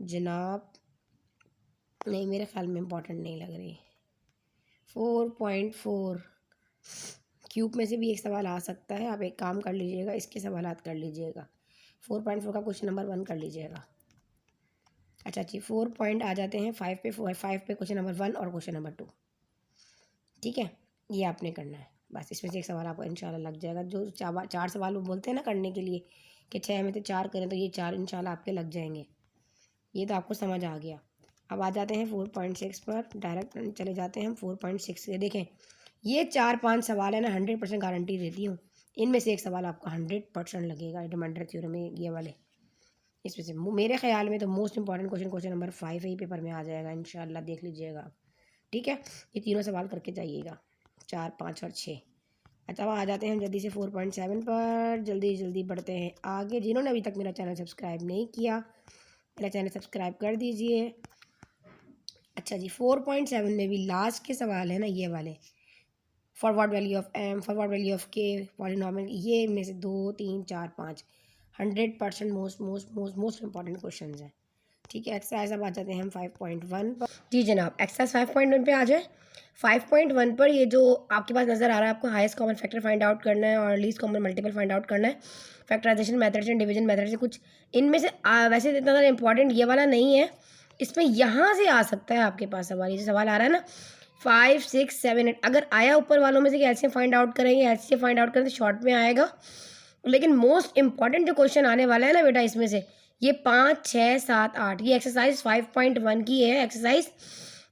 जनाब, नहीं मेरे ख्याल में इम्पोर्टेंट नहीं लग रही। 4.4 क्यूब में से भी एक सवाल आ सकता है। आप एक काम कर लीजिएगा, इसके सवालात कर लीजिएगा। 4.4 का क्वेश्चन नंबर 1 कर लीजिएगा। अच्छा जी 4 पॉइंट आ जाते हैं 5 पे। 5 पे क्वेश्चन नंबर 1 और क्वेश्चन नंबर 2, ठीक है। ये आपने करना है बस, इसमें से एक सवाल आपको इंशाल्लाह लग जाएगा। जो 4 सवाल वो बोलते हैं ना करने के लिए कि 6 में से 4 करें, तो ये 4 इंशाल्लाह आपके लग जाएंगे। ये तो आपको समझ आ गया। अब आ जाते हैं 4.6 पर, डायरेक्ट चले जाते हैं हम 4.6 से। देखें ये 4-5 सवाल है ना, 100% गारंटी देती हूँ इनमें से एक सवाल आपका 100% लगेगा। रिमाइंडर थ्योरम में ये वाले, इसमें से मेरे ख्याल में तो मोस्ट इंपॉर्टेंट क्वेश्चन नंबर 5 ही पेपर में आ जाएगा इंशाल्लाह, देख लीजिएगा आप, ठीक है। ये तीनों सवाल करके जाइएगा, 4, 5 और 6। अच्छा अब आ जाते हैं हम जल्दी से 4.7 पर। जल्दी जल्दी बढ़ते हैं आगे। जिन्होंने अभी तक मेरा चैनल सब्सक्राइब नहीं किया, मेरा चैनल सब्सक्राइब कर दीजिए। अच्छा जी 4.7 में भी लास्ट के सवाल है ना ये वाले, forward value of M, forward value of K, polynomial, ये में से 2, 3, 4, 5 100% most most most most important question हैं, ठीक है। एक्सरसाइज अब आ जाते हैं हम 5.1 पर। जी जनाब एक्सरसाइज 5.1 पे आ जाए। 5.1 पर ये जो आपके पास नज़र आ रहा है, आपको highest common factor find out करना है और least common multiple find out करना है। फैक्टराइजेशन मेथड से, डिवीजन मेथड से, कुछ इनमें से वैसे इतना ज़्यादा इंपॉर्टेंट ये वाला नहीं है, इसमें यहाँ से आ सकता है आपके पास सवाल। ये जो सवाल आ रहा है ना 5, 6, 7, 8, अगर आया ऊपर वालों में से कि ऐसे फाइंड आउट करेंगे, ऐसे फाइंड आउट करें तो शॉर्ट में आएगा। लेकिन मोस्ट इंपॉर्टेंट जो क्वेश्चन आने वाला है ना बेटा इसमें से, ये 5, 6, 7, 8, ये एक्सरसाइज 5.1 की है एक्सरसाइज।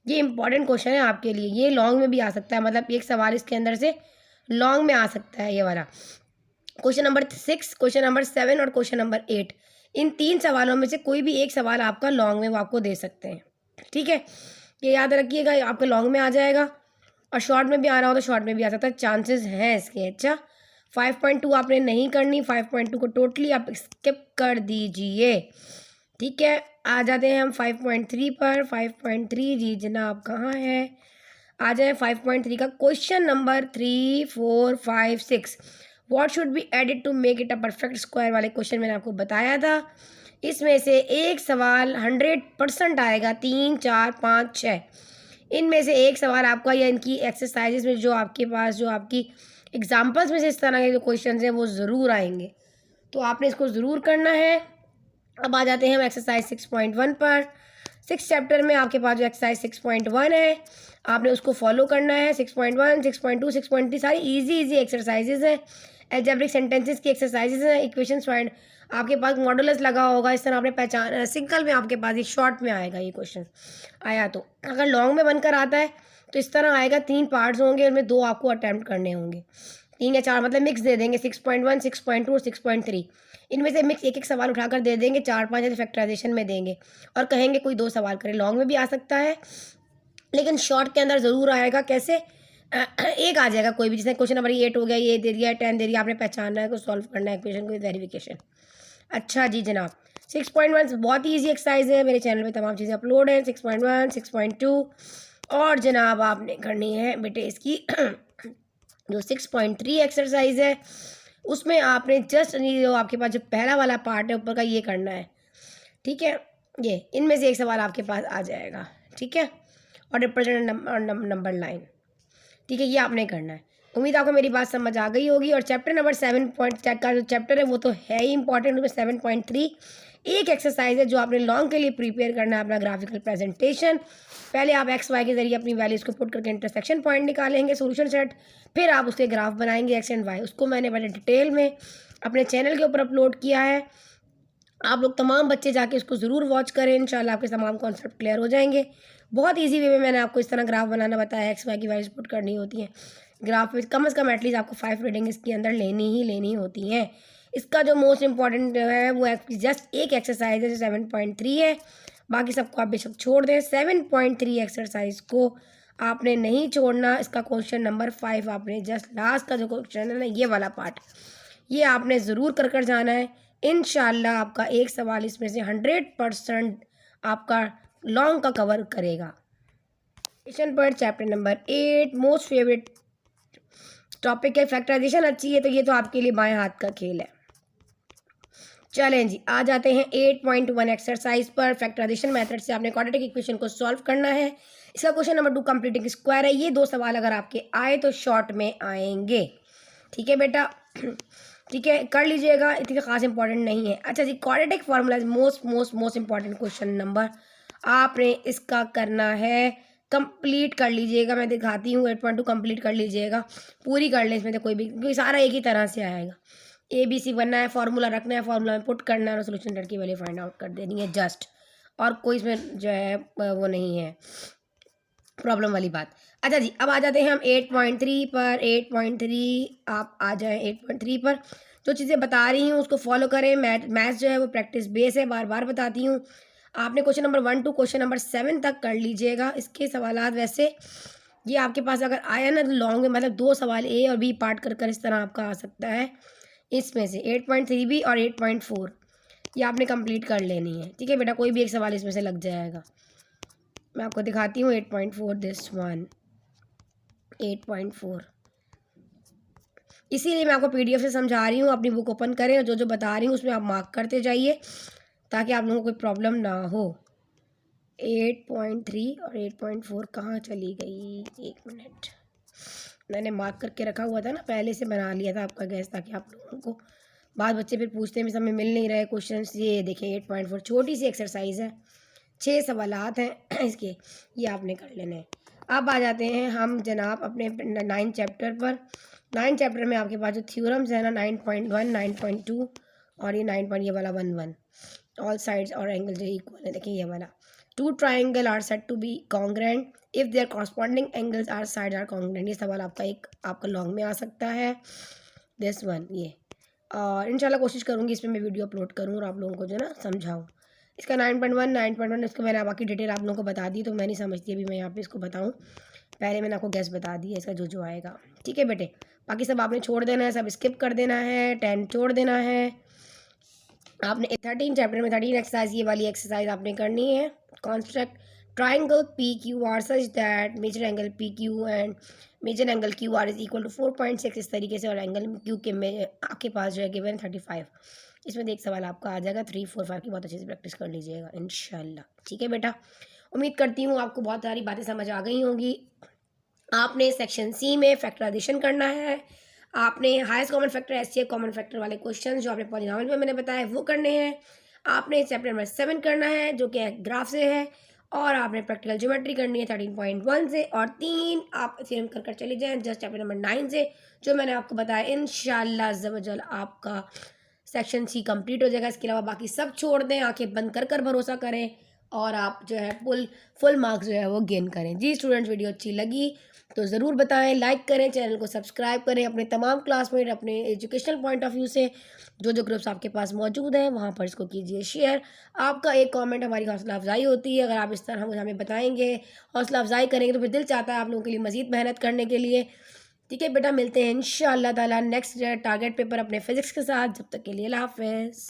ये इंपॉर्टेंट क्वेश्चन है आपके लिए, ये लॉन्ग में भी आ सकता है, मतलब एक सवाल इसके अंदर से लॉन्ग में आ सकता है ये वाला। क्वेश्चन नंबर 6, क्वेश्चन नंबर 7 और क्वेश्चन नंबर 8, इन 3 सवालों में से कोई भी एक सवाल आपका लॉन्ग में वो आपको दे सकते हैं, ठीक है। ये याद रखिएगा, आपके लॉन्ग में आ जाएगा और शॉर्ट में भी आ रहा हो तो शॉर्ट में भी आ सकता है, चांसेस हैं इसके। अच्छा 5.2 आपने नहीं करनी, 5.2 को टोटली आप स्किप कर दीजिए, ठीक है। आ जाते हैं हम 5.3 पर। 5.3 जी जनाब कहाँ है, आ जाए 5.3 का question number 3, 4, 5, 6, what should be added to make it a perfect square वाले क्वेश्चन मैंने आपको बताया था। इसमें से एक सवाल 100% आएगा, 3, 4, 5, 6 इनमें से एक सवाल आपका, या इनकी एक्सरसाइजेज में जो आपके पास जो आपकी एग्जाम्पल्स में से इस तरह के जो क्वेश्चन हैं वो ज़रूर आएंगे, तो आपने इसको ज़रूर करना है। अब आ जाते हैं हम एक्सरसाइज 6.1 पर। 6 चैप्टर में आपके पास जो एक्सरसाइज 6.1 है आपने उसको फॉलो करना है। 6.1, 6.2, 6.3 सारी इजी एक्सरसाइजेज हैं, एल्जेब्रिक सेंटेंसेस की एक्सरसाइजेज हैं, इक्वेशंस फाइंड, आपके पास मॉडुलस लगा होगा, इस तरह आपने पहचान, सिंगल में आपके पास ये शॉर्ट में आएगा ये क्वेश्चन आया। तो अगर लॉन्ग में बनकर आता है तो इस तरह आएगा, 3 पार्ट्स होंगे, उनमें 2 आपको अटैम्प्ट करने होंगे, 3 या 4 मतलब मिक्स दे देंगे, 6.1, 6.2 और 6.3 इनमें से मिक्स एक सवाल उठाकर दे देंगे, 4-5 ऐसे फैक्टराइजेशन में देंगे और कहेंगे कोई 2 सवाल करें। लॉन्ग में भी आ सकता है लेकिन शॉर्ट के अंदर ज़रूर आएगा। कैसे एक आ जाएगा कोई भी, जिसने क्वेश्चन नंबर 8 हो गया, ये दे दिया, 10 दे दिया, आपने पहचानना है, कुछ सॉल्व करना है इक्वेशन को, वेरिफिकेशन। अच्छा जी जनाब 6.1 बहुत ही ईजी एक्सरसाइज है, मेरे चैनल पे तमाम चीज़ें अपलोड हैं। 6.1, 6.2 और जनाब आपने करनी है बेटे इसकी जो 6.3 एक्सरसाइज है उसमें आपने जस्ट जो आपके पास जो पहला वाला पार्ट है ऊपर का ये करना है, ठीक है। ये इनमें से एक सवाल आपके पास आ जाएगा, ठीक है। और रिप्रेजेंट नंबर लाइन, ठीक है, ये आपने करना है। उम्मीद आपको मेरी बात समझ आ गई होगी। और चैप्टर नंबर 7 का जो चैप्टर है वो तो है ही इंपॉर्टेंट। उसमें 7.3 एक एक्सरसाइज है जो आपने लॉन्ग के लिए प्रिपेयर करना है, अपना ग्राफिकल प्रेजेंटेशन। पहले आप एक्स वाई के जरिए अपनी वैल्यूज़ को पुट करके इंटरसेक्शन पॉइंट निकालेंगे, सोल्यूशन सेट, फिर आप उसके ग्राफ बनाएंगे एक्स एंड वाई। उसको मैंने बड़े डिटेल में अपने चैनल के ऊपर अपलोड किया है। आप लोग तमाम बच्चे जाके उसको ज़रूर वॉच करें, इंशाल्लाह आपके तमाम कॉन्सेप्ट क्लियर हो जाएंगे। बहुत इजी वे में मैंने आपको इस तरह ग्राफ बनाना बताया, एक्स वाई की वैल्यूज पुट करनी होती हैं ग्राफ में। कम से कम एटलीस्ट आपको 5 रीडिंग इसके अंदर लेनी होती हैं। इसका जो मोस्ट इंपॉर्टेंट है वो जस्ट एक एक्सरसाइज है जो 7.3 है, बाकी सबको आप बेशक छोड़ दें। 7.3 एक्सरसाइज को आपने नहीं छोड़ना। इसका क्वेश्चन नंबर 5 आपने जस्ट लास्ट का जो क्वेश्चन है ना, ये वाला पार्ट, ये आपने ज़रूर कर जाना है। इंशाल्लाह आपका एक सवाल इसमें से 100% आपका लॉन्ग का कवर करेगा। क्वेश्चन पर chapter number 8 most favourite topic है फैक्टराइजेशन। अच्छी है तो ये तो आपके लिए बाएं हाथ का खेल है। चलें जी, आ जाते हैं 8.1 एक्सरसाइज पर। फैक्टराइजेशन मेथड से आपने क्वाड्रेटिक इक्वेशन को सॉल्व करना है। इसका क्वेश्चन नंबर 2 कंप्लीटिंग स्क्वायर है। ये 2 सवाल अगर आपके आए तो शॉर्ट में आएंगे, ठीक है बेटा, ठीक है, कर लीजिएगा, इतनी खास इंपॉर्टेंट नहीं है। अच्छा जी, quadratic formula most important question number आपने इसका करना है, कंप्लीट कर लीजिएगा। मैं दिखाती हूँ 8.2 कंप्लीट कर लीजिएगा, पूरी कर लें। इसमें तो कोई भी सारा एक ही तरह से आएगा। ABC बनना है, फार्मूला रखना है, फार्मूला में पुट करना है और सोल्यूशन की वैल्यू फाइंड आउट कर देनी है जस्ट। और कोई इसमें जो है वो नहीं है प्रॉब्लम वाली बात। अच्छा जी, अब आ जाते हैं हम 8.3 पर। 8.3 आप आ जाएं 8.3 पर। जो चीज़ें बता रही हूँ उसको फॉलो करें। मैथ्स जो है वो प्रैक्टिस बेस है, बार बार बताती हूँ। आपने question number 1 to question number 7 तक कर लीजिएगा। इसके सवालात वैसे ये आपके पास अगर आया ना तो लॉन्ग में, मतलब 2 सवाल ए और बी पार्ट कर इस तरह आपका आ सकता है। इसमें से 8.3 भी और 8.4 ये आपने कंप्लीट कर लेनी है, ठीक है बेटा, कोई भी एक सवाल इसमें से लग जाएगा। मैं आपको दिखाती हूँ 8.4, दिस वन 8.4। इसीलिए मैं आपको PDF से समझा रही हूँ। अपनी बुक ओपन करें और जो जो बता रही हूँ उसमें आप मार्क करते जाइए ताकि आप लोगों को कोई प्रॉब्लम ना हो। 8.3 और 8.4 कहाँ चली गई, एक मिनट, मैंने मार्क करके रखा हुआ था ना, पहले से बना लिया था आपका गैस, ताकि आप लोगों को बाद बच्चे फिर पूछते हैं समय मिल नहीं रहे क्वेश्चन। ये देखिए 8.4 छोटी सी एक्सरसाइज है, 6 सवालात हैं इसके, ये आपने कर लेने हैं। अब आ जाते हैं हम जनाब अपने 9 चैप्टर पर। 9 चैप्टर में आपके पास जो थ्योरम्स है ना, 9.1 9.2 और ये 9. ये वाला 11 ऑल साइड्स और एंगल जो इक्वल है, देखिए ये वाला। 2 triangle are said to be congruent if their corresponding angles are side are congruent. ये सवाल आपका लॉन्ग में आ सकता है, दिस वन ये। और इंशाल्लाह कोशिश करूँगी इसमें मैं वीडियो अपलोड करूँ और आप लोगों को जो है ना समझाऊँ। इसका 9.1 इसको मैंने बाकी डिटेल आप लोगों को बता दी, तो मैं नहीं समझती अभी मैं यहाँ पे इसको बताऊँ। पहले मैंने आपको गैस बता दी है इसका जो आएगा, ठीक है बेटे। बाकी सब आपने छोड़ देना है, सब स्किप कर देना है, 10 छोड़ देना है। आपने 13 चैप्टर में 13 एक्सरसाइज, ये वाली एक्सरसाइज आपने करनी है। Construct triangle PQR such that measure angle PQ and measure angle QR is equal to 4.6, इस तरीके से। और एंगल Q के में आपके पास जो है गिवन 35। इसमें एक सवाल आपका आ जाएगा 3 4 5 की, बहुत अच्छे से प्रैक्टिस कर लीजिएगा इंशाल्लाह, ठीक है बेटा। उम्मीद करती हूँ आपको बहुत सारी बातें समझ आ गई होंगी। आपने सेक्शन C में फैक्टराइजेशन करना है। आपने highest common factor HCF common factor वाले क्वेश्चन जो आपने पॉलिनॉमियल में मैंने बताया वो करने हैं। आपने चैप्टर नंबर 7 करना है जो कि ग्राफ से है। और आपने प्रैक्टिकल ज्योमेट्री करनी है 13.1 से। और 3 आप थ्योरम कर चले जाएं जस्ट चैप्टर नंबर 9 से, जो मैंने आपको बताया। इंशाल्लाह अज़्ज़ व जल आपका सेक्शन C कंप्लीट हो जाएगा। इसके अलावा बाकी सब छोड़ दें, आंखें बंद कर भरोसा करें और आप जो है फुल मार्क्स जो है वो गेन करें। जी स्टूडेंट्स, वीडियो अच्छी लगी तो ज़रूर बताएं, लाइक करें, चैनल को सब्सक्राइब करें। अपने तमाम क्लासमेट अपने एजुकेशनल पॉइंट ऑफ व्यू से जो ग्रुप्स आपके पास मौजूद हैं वहाँ पर इसको कीजिए शेयर। आपका एक कमेंट हमारी हौसला अफजाई होती है। अगर आप इस तरह हमें बताएंगे, हौसला अफजाई करेंगे, तो फिर दिल चाहता है आप लोगों के लिए मज़ीद मेहनत करने के लिए, ठीक है बेटा। मिलते हैं इंशाअल्लाह ताला नेक्स्ट टारगेट पेपर अपने फिजिक्स के साथ। जब तक के लिए अल्लाह हाफ़िज़।